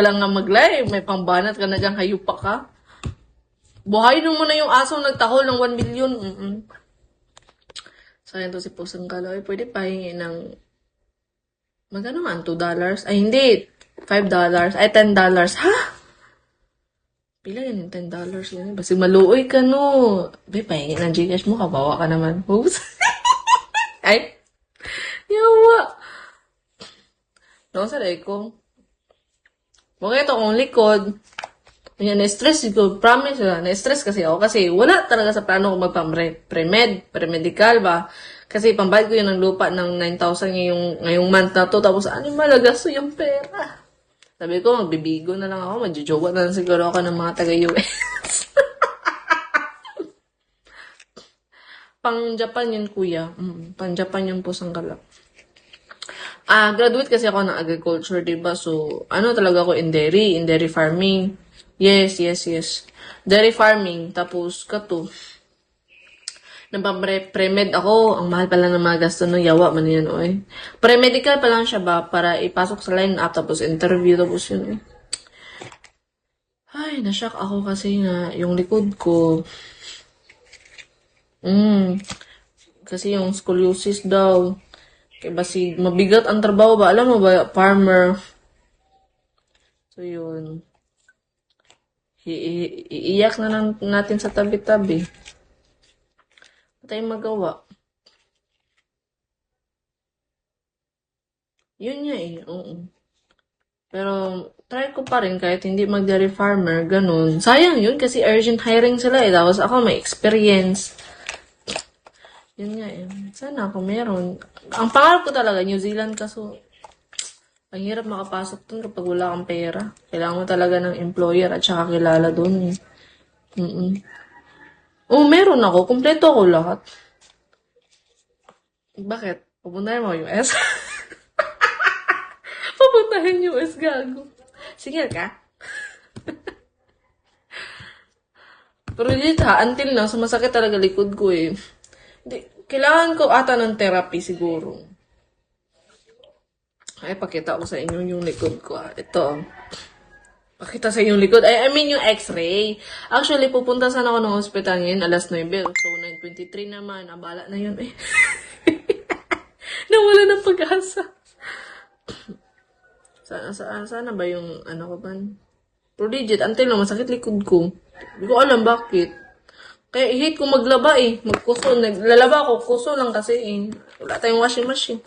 lang nga mag-live, may pambanat ka na dyan, hayupa ka. Buhayin mo na yung aso nagtahol ng 1 million. Sayang to si Pusang Kaloy. Pwede pahingi ng magkano nga? $2? Ay, hindi. $5. Ay, $10. Ha? Pila yan yung $10 yan. Basi maluoy ka, no. Be, pahingi ng Gcash mo. Kabawa ka naman. Oops. Ay. Yawa. No, sa ko. Mga ito kong likod. Yan, na-stress ko. Promise, na-stress kasi ako. Kasi wala talaga sa plano kong pre-medical ba. Kasi pambayad ko yun ng lupa ng 9,000 ngayong month na to. Tapos, ano malagasto yung pera? Sabi ko, magbibigo na lang ako. Magjojowa na lang siguro ako ng mga taga-US. Pang-Japan yun, kuya. Pang-Japan yun po sang galap. Graduate kasi ako ng agriculture, diba? So, ano talaga ako in dairy farming. Yes. Dairy farming. Tapos, kato. Pre-med ako. Ang mahal pala ng mga gasto no. Yawa man yan, oy. Pre-medical pa lang siya ba? Para ipasok sa line-up. Tapos, interview. Tapos yun, eh. Ay, nashock ako kasi nga, yung likod ko. Kasi yung scoliosis daw. Kaya basi, mabigat ang trabaho ba? Alam mo ba, farmer. So, yun. Iiyak na lang natin sa tabi-tabi. Ano tayong magawa? Yun nga eh, oo. Pero, try ko pa rin kahit hindi mag-dairy farmer, ganun. Sayang yun kasi urgent hiring sila eh. Tapos ako may experience. Yun nga eh. Sana ako meron. Ang pangarap ko talaga, New Zealand kaso, ang hirap makapasok dun kapag wala kang pera. Kailangan mo talaga ng employer at saka kilala dun eh. Meron ako. Kompleto ako lahat. Bakit? Pupuntahin mo US? Pupuntahin US, gago. Single ka? Pero dito ha, until na, sumasakit talaga likod ko eh. Kailangan ko ata ng therapy siguro. Ay, pakita ko sa inyo yung likod ko. Ito. Pakita sa inyo yung likod. I mean yung x-ray. Actually, pupunta sana ako ng hospital ngayon, alas 9. So, 9:23 naman. Abala na yun eh. Nawala ng pag-asa. Sana ba yung ano ko ba? Pero legit, until na masakit likod ko. Hindi ko alam bakit. Kaya hate ko maglaba eh. Magkuso. Naglalaba ako. Kuso lang kasi eh. Wala tayong washing machine.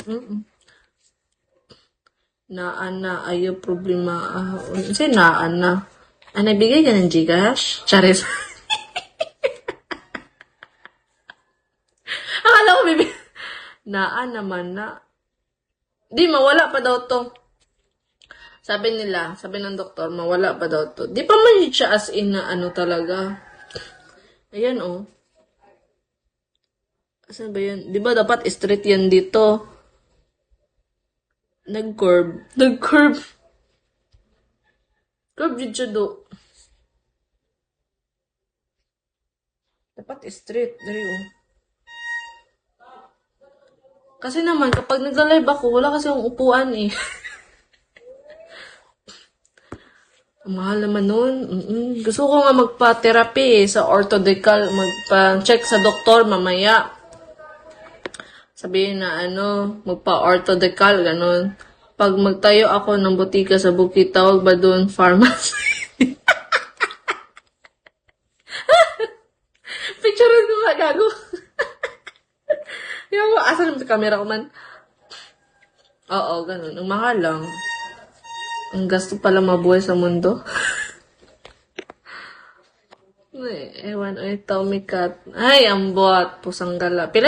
Naan ayaw problema. Kasi naan na. Nabigay ka ng Gcash? Charis. Akala ko bibigay. Naan naman na. Di, mawala pa daw to. Sabi ng doktor, mawala pa daw to. Di pa man siya as in na ano talaga. Ayan, oh. Asan ba yan? Di ba dapat straight yan dito? Nag-curve. Curve yun siya do. Dapat straight. Dari, oh. Kasi naman, kapag nagla-live ako, wala kasi yung upuan, eh. Ang mahal naman nun. Gusto ko nga magpa-therapy sa orthodecal, magpa-check sa doktor mamaya. Sabihin na magpa-orthodecal, ganun. Pag magtayo ako ng butika sa bukid, tawag ba doon pharmacy? Picture ko nga, gago. Yung asa naman sa camera ko man. Oo, ganun. Ang mahal lang. Ang gasto pala mabuhay sa mundo. Ewan, Tommy Cat. Ay, ang bot. Pusang gala. Pila